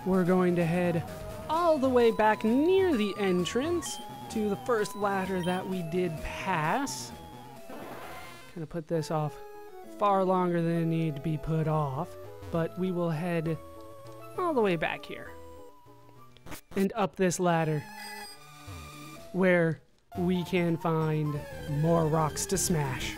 we're going to head all the way back near the entrance to the first ladder that we did pass. Gonna put this off far longer than it needed to be put off, but we will head all the way back here and up this ladder where we can find more rocks to smash.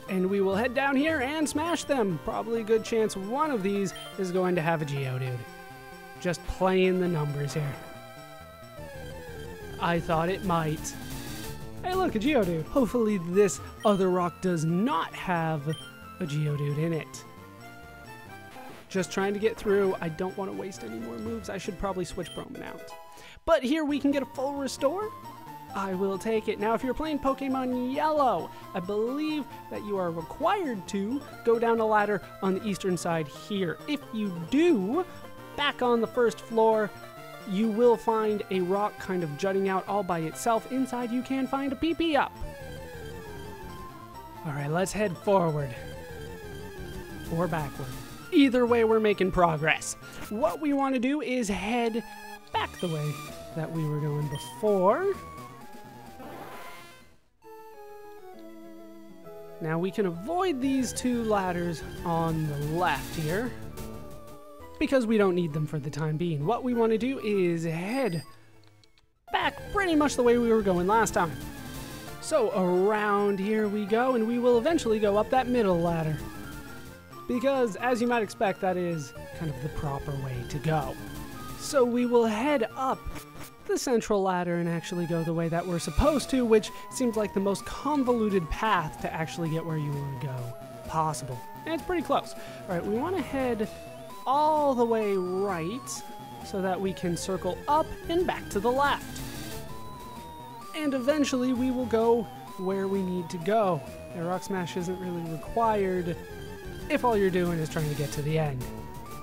And we will head down here and smash them. Probably a good chance one of these is going to have a Geodude. Just playing the numbers here. I thought it might. Hey look, a Geodude. Hopefully this other rock does not have a Geodude in it. Just trying to get through. I don't want to waste any more moves. I should probably switch Broman out. But here we can get a full restore. I will take it. Now, if you're playing Pokemon Yellow, I believe that you are required to go down a ladder on the eastern side here. If you do, back on the first floor, you will find a rock kind of jutting out all by itself. Inside, you can find a PP up. All right, let's head forward or backward. Either way, we're making progress. What we want to do is head back the way that we were going before. Now we can avoid these two ladders on the left here because we don't need them for the time being. What we want to do is head back pretty much the way we were going last time. So around here we go, and we will eventually go up that middle ladder because, as you might expect, that is kind of the proper way to go. So we will head up the central ladder and actually go the way that we're supposed to, which seems like the most convoluted path to actually get where you want to go possible. And it's pretty close. All right, we want to head all the way right so that we can circle up and back to the left. And eventually we will go where we need to go. A rock smash isn't really required if all you're doing is trying to get to the end.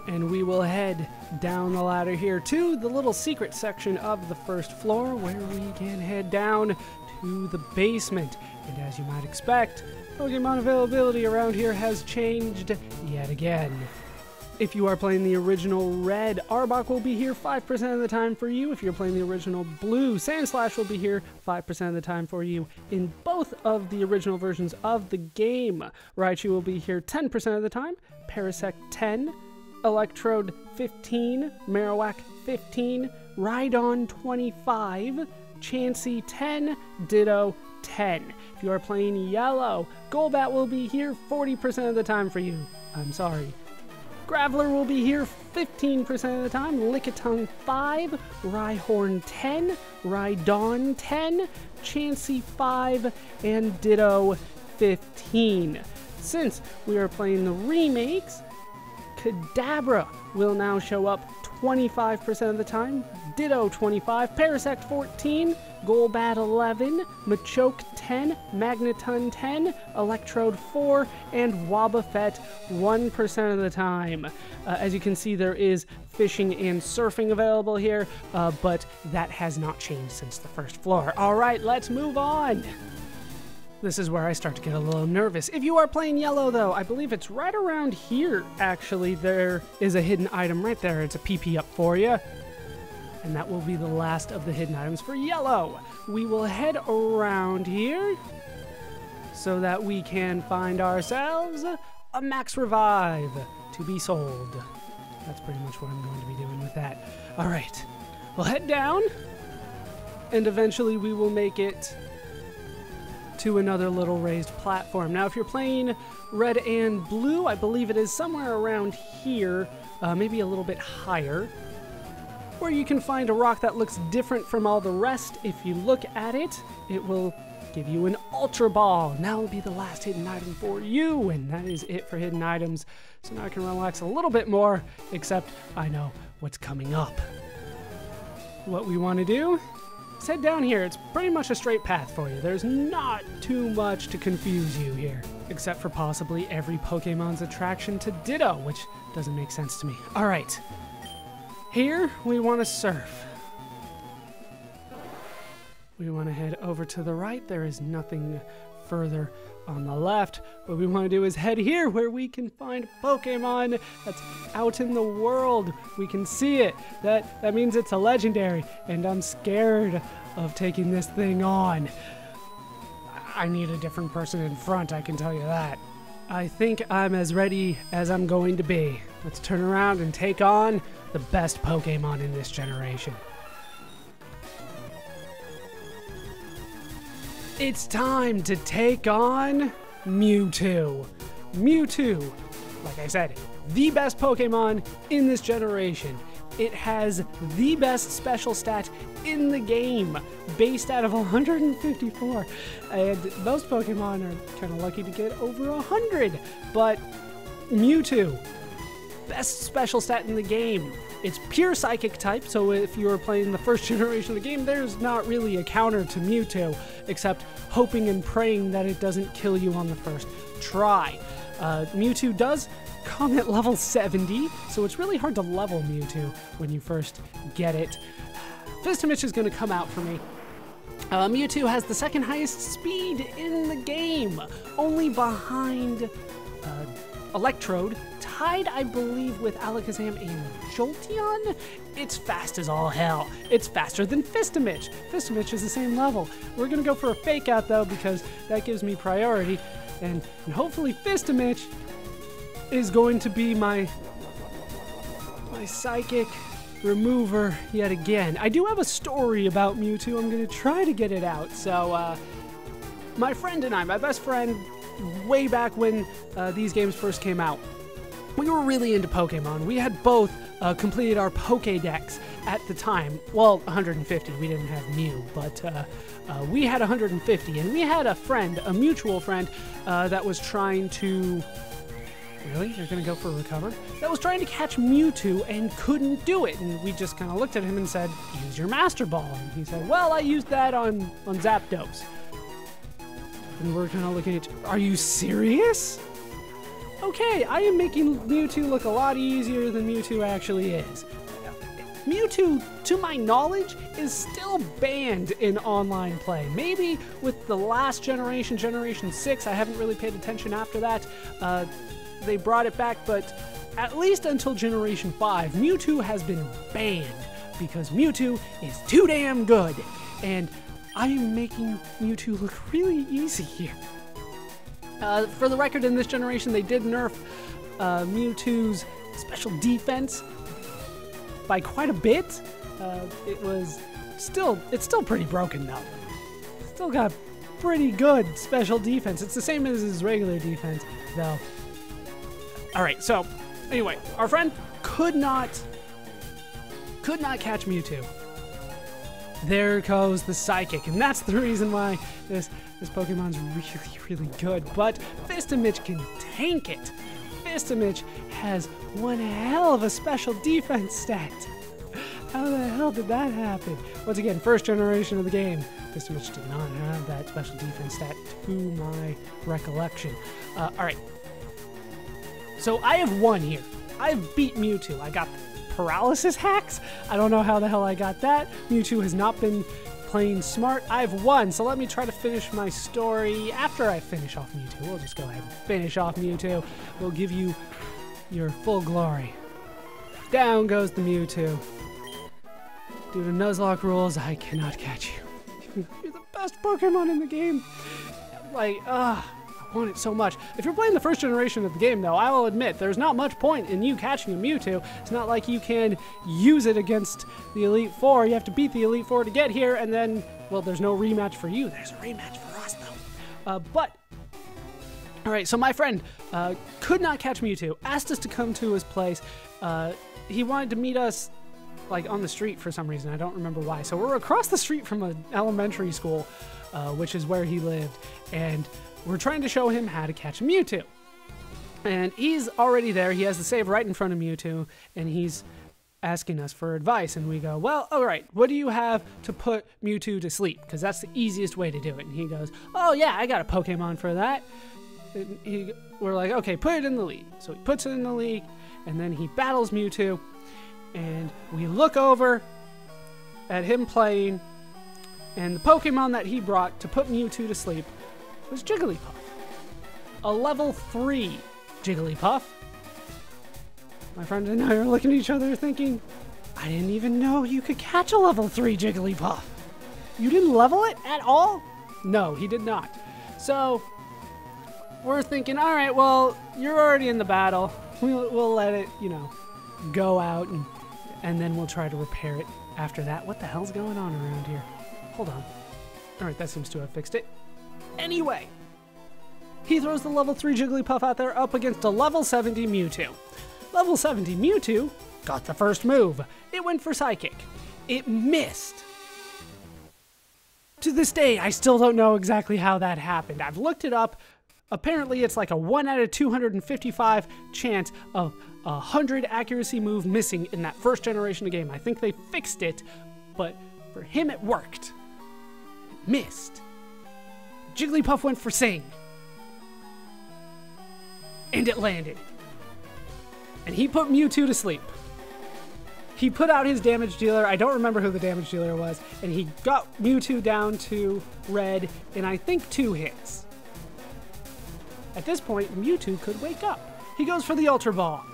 And we will head down the ladder here to the little secret section of the first floor where we can head down to the basement. And as you might expect, Pokemon availability around here has changed yet again. If you are playing the original red, Arbok will be here 5% of the time for you. If you're playing the original blue, Sandslash will be here 5% of the time for you in both of the original versions of the game. Raichu will be here 10% of the time, Parasect 10, Electrode 15, Marowak 15, Rhydon 25, Chansey 10, Ditto 10. If you are playing yellow, Golbat will be here 40% of the time for you. I'm sorry. Graveler will be here 15% of the time, Lickitung 5, Rhyhorn 10, Rhydon 10, Chansey 5, and Ditto 15. Since we are playing the remakes, Kadabra will now show up 25% of the time, Ditto 25, Parasect 14, Golbat 11, Machoke 10, Magneton 10, Electrode 4, and Wobbuffet 1% of the time. As you can see, there is fishing and surfing available here, but that has not changed since the first floor. All right, let's move on. This is where I start to get a little nervous. If you are playing yellow, though, I believe it's right around here, actually. There is a hidden item right there. It's a PP up for you. And that will be the last of the hidden items for yellow. We will head around here so that we can find ourselves a Max Revive to be sold. That's pretty much what I'm going to be doing with that. All right, we'll head down, and eventually we will make it to another little raised platform. Now, if you're playing red and blue, I believe it is somewhere around here, maybe a little bit higher, where you can find a rock that looks different from all the rest. If you look at it, it will give you an Ultra Ball. Now will be the last hidden item for you, and that is it for hidden items. So now I can relax a little bit more, except I know what's coming up. What we want to do is head down here. It's pretty much a straight path for you. There's not too much to confuse you here, except for possibly every Pokemon's attraction to Ditto, which doesn't make sense to me. All right. Here, we want to surf. We want to head over to the right. There is nothing further on the left. What we want to do is head here where we can find Pokemon that's out in the world. We can see it. That means it's a legendary, and I'm scared of taking this thing on. I need a different person in front, I can tell you that. I think I'm as ready as I'm going to be. Let's turn around and take on the best Pokemon in this generation. It's time to take on Mewtwo. Mewtwo, like I said, the best Pokemon in this generation. It has the best special stat in the game, based out of 154. And most Pokemon are kind of lucky to get over 100. But Mewtwo, best special stat in the game. It's pure Psychic type, so if you were playing the first generation of the game, there's not really a counter to Mewtwo, except hoping and praying that it doesn't kill you on the first try. Mewtwo does come at level 70, so it's really hard to level Mewtwo when you first get it. Fistimich is going to come out for me. Mewtwo has the second highest speed in the game, only behind Electrode, tied, I believe, with Alakazam and Jolteon. It's fast as all hell. It's faster than Fistimich. Fistimich is the same level. We're going to go for a fake out, though, because that gives me priority. And hopefully Fistimich is going to be my Psychic remover yet again. I do have a story about Mewtwo. I'm going to try to get it out. So, my friend and I, my best friend, way back when these games first came out, we were really into Pokemon. We had both completed our Pokédex at the time. Well, 150. We didn't have Mew, but we had 150. And we had a friend, a mutual friend, that was trying to... Really? You're going to go for a recover? That was trying to catch Mewtwo and couldn't do it. And we just kind of looked at him and said, use your Master Ball. And he said, well, I used that on Zapdos. And we're kind of looking at, are you serious? Okay, I am making Mewtwo look a lot easier than Mewtwo actually is. Mewtwo, to my knowledge, is still banned in online play. Maybe with the last generation, Generation 6, I haven't really paid attention after that. They brought it back, but at least until Generation 5, Mewtwo has been banned because Mewtwo is too damn good. And I am making Mewtwo look really easy here. For the record, in this generation, they did nerf Mewtwo's special defense by quite a bit. It's still pretty broken though. Still got pretty good special defense. It's the same as his regular defense though. All right, so anyway, our friend could not catch Mewtwo. There goes the Psychic, and that's the reason why this Pokemon's really, really good. But Fistimich can tank it. Fistimich has one hell of a special defense stat. How the hell did that happen? Once again, first generation of the game, Fistimich did not have that special defense stat to my recollection. All right. So I have won here. I've beat Mewtwo. I got paralysis hacks. I don't know how the hell I got that. Mewtwo has not been playing smart. I've won, so let me try to finish my story after I finish off Mewtwo. We'll just go ahead and finish off Mewtwo. We'll give you your full glory. Down goes the Mewtwo. Due to Nuzlocke rules, I cannot catch you. You're the best Pokemon in the game. Like, I want it so much. If you're playing the first generation of the game, though, I will admit, there's not much point in you catching a Mewtwo. It's not like you can use it against the Elite Four. You have to beat the Elite Four to get here, and then, well, there's no rematch for you. There's a rematch for us, though. All right, so my friend could not catch Mewtwo, asked us to come to his place. He wanted to meet us, like, on the street for some reason. I don't remember why. So we're across the street from an elementary school, which is where he lived, and we're trying to show him how to catch a Mewtwo. And he's already there. He has the save right in front of Mewtwo, and he's asking us for advice. And we go, well, all right, what do you have to put Mewtwo to sleep? Because that's the easiest way to do it. And he goes, oh, yeah, I got a Pokemon for that. And we're like, okay, put it in the league. So he puts it in the league, and then he battles Mewtwo. And we look over at him playing, and the Pokemon that he brought to put Mewtwo to sleep was Jigglypuff. A level 3 Jigglypuff. My friend and I are looking at each other thinking, I didn't even know you could catch a level 3 Jigglypuff. You didn't level it at all? No, he did not. So, we're thinking, all right, well, you're already in the battle. We'll let it, you know, go out, and then we'll try to repair it after that. What the hell's going on around here? Hold on. All right, that seems to have fixed it. Anyway, he throws the level 3 Jigglypuff out there up against a level 70 Mewtwo. Level 70 Mewtwo got the first move. It went for Psychic. It missed. To this day, I still don't know exactly how that happened. I've looked it up. Apparently, it's like a 1 out of 255 chance of a 100 accuracy move missing in that first generation of game. I think they fixed it, but for him it worked. It missed. Jigglypuff went for Sing. And it landed. And he put Mewtwo to sleep. He put out his damage dealer. I don't remember who the damage dealer was. And he got Mewtwo down to red in, I think, 2 hits. At this point, Mewtwo could wake up. He goes for the Ultra Ball.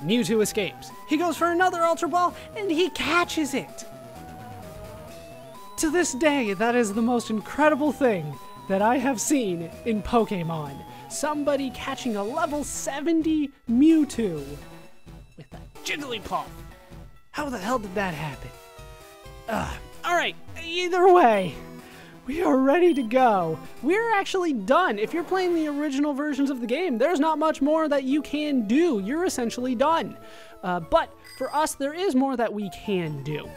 Mewtwo escapes. He goes for another Ultra Ball, and he catches it. To this day, that is the most incredible thing that I have seen in Pokemon. Somebody catching a level 70 Mewtwo with a Jigglypuff. How the hell did that happen? Alright, either way, we are ready to go. We're actually done. If you're playing the original versions of the game, there's not much more that you can do. You're essentially done. But for us, there is more that we can do.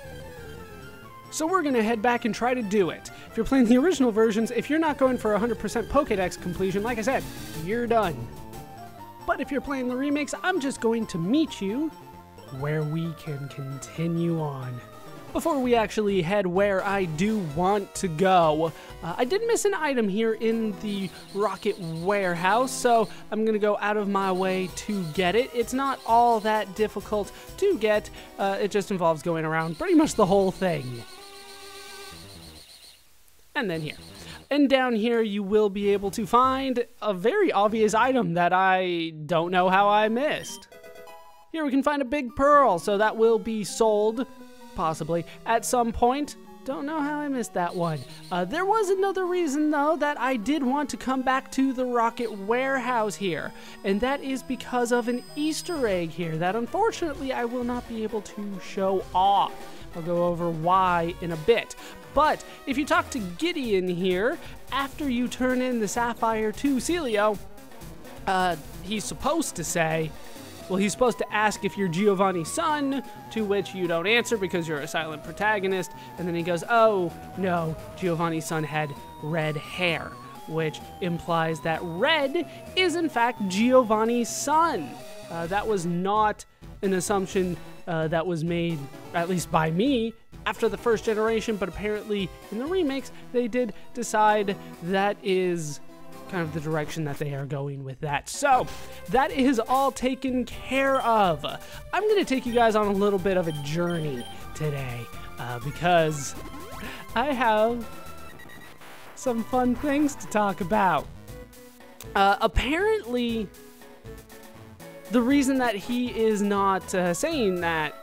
So we're going to head back and try to do it. If you're playing the original versions, if you're not going for 100% Pokédex completion, like I said, you're done. But if you're playing the remakes, I'm just going to meet you where we can continue on. Before we actually head where I do want to go, I did miss an item here in the rocket warehouse, so I'm going to go out of my way to get it. It's not all that difficult to get. It just involves going around pretty much the whole thing. And then here. And down here you will be able to find a very obvious item that I don't know how I missed. Here we can find a big pearl, so that will be sold, possibly, at some point. Don't know how I missed that one. There was another reason, though, that I did want to come back to the rocket warehouse here, and that is because of an Easter egg here that, unfortunately, I will not be able to show off. I'll go over why in a bit. But if you talk to Gideon here, after you turn in the Sapphire to Celio, he's supposed to say, well, he's supposed to ask if you're Giovanni's son, to which you don't answer because you're a silent protagonist. And then he goes, oh, no, Giovanni's son had red hair, which implies that Red is, in fact, Giovanni's son. That was not an assumption that was made, at least by me, after the first generation, but apparently in the remakes, they did decide that is kind of the direction that they are going with that. So that is all taken care of. I'm going to take you guys on a little bit of a journey today because I have some fun things to talk about. Apparently, the reason that he is not saying that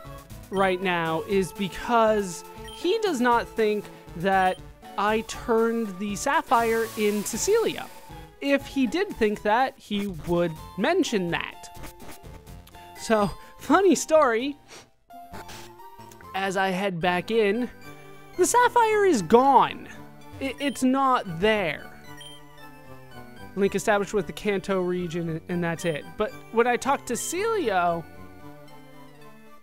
right now is because he does not think that I turned the Sapphire into Celio. If he did think that, he would mention that. So, funny story, as I head back in, the Sapphire is gone. It's not there. Link established with the Kanto region, and that's it. But when I talked to Celio,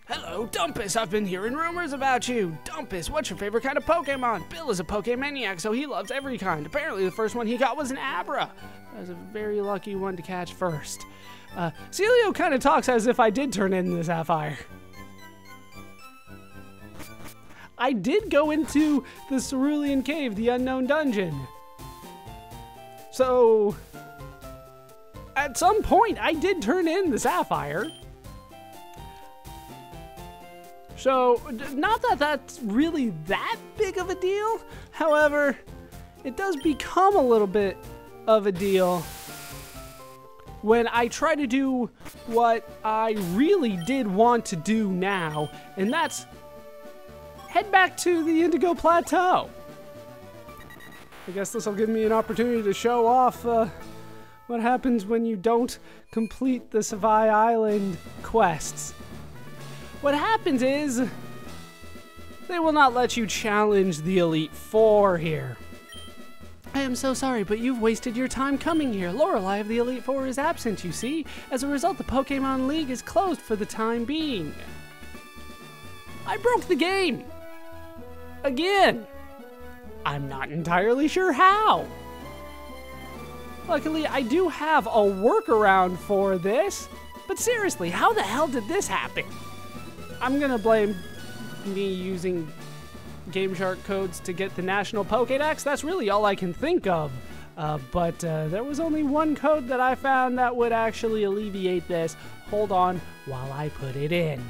hello, Dumpus, I've been hearing rumors about you. Dumpus, what's your favorite kind of Pokemon? Bill is a Pokemaniac, so he loves every kind. Apparently, the first one he got was an Abra. I was a very lucky one to catch first. Celio kind of talks as if I did turn in the Sapphire. I did go into the Cerulean Cave, the unknown dungeon. So, at some point, I did turn in the Sapphire. So, not that that's really that big of a deal. However, it does become a little bit of a deal when I try to do what I really did want to do now, and that's head back to the Indigo Plateau. I guess this will give me an opportunity to show off what happens when you don't complete the Savai Island quests. What happens is they will not let you challenge the Elite Four here. I am so sorry, but you've wasted your time coming here. Lorelei of the Elite Four is absent, you see. As a result, the Pokémon League is closed for the time being. I broke the game! Again! I'm not entirely sure how. Luckily, I do have a workaround for this, but seriously, how the hell did this happen? I'm gonna blame me using Game Shark codes to get the National Pokédex. That's really all I can think of. But there was only one code that I found that would actually alleviate this. Hold on while I put it in.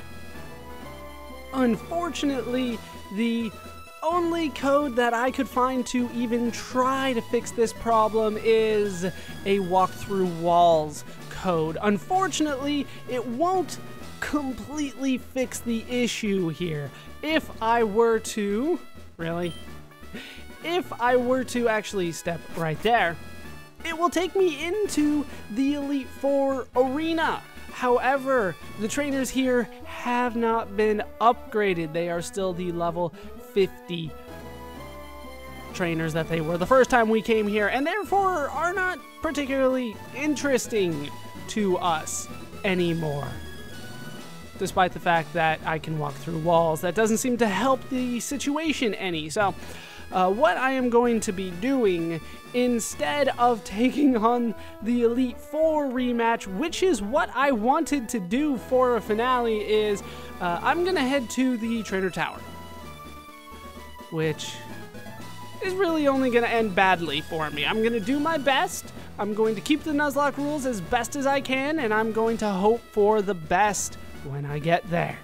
Unfortunately, the only code that I could find to even try to fix this problem is a walk through walls code. Unfortunately, it won't completely fix the issue here. If I were to actually step right there, it will take me into the Elite Four arena. However, the trainers here have not been upgraded. They are still the level 50 trainers that they were the first time we came here, and therefore are not particularly interesting to us anymore. Despite the fact that I can walk through walls, that doesn't seem to help the situation any. So what I am going to be doing, instead of taking on the Elite Four rematch, which is what I wanted to do for a finale, is I'm gonna head to the Trainer Tower, which is really only gonna end badly for me. I'm gonna do my best. I'm going to keep the Nuzlocke rules as best as I can, and I'm going to hope for the best when I get there.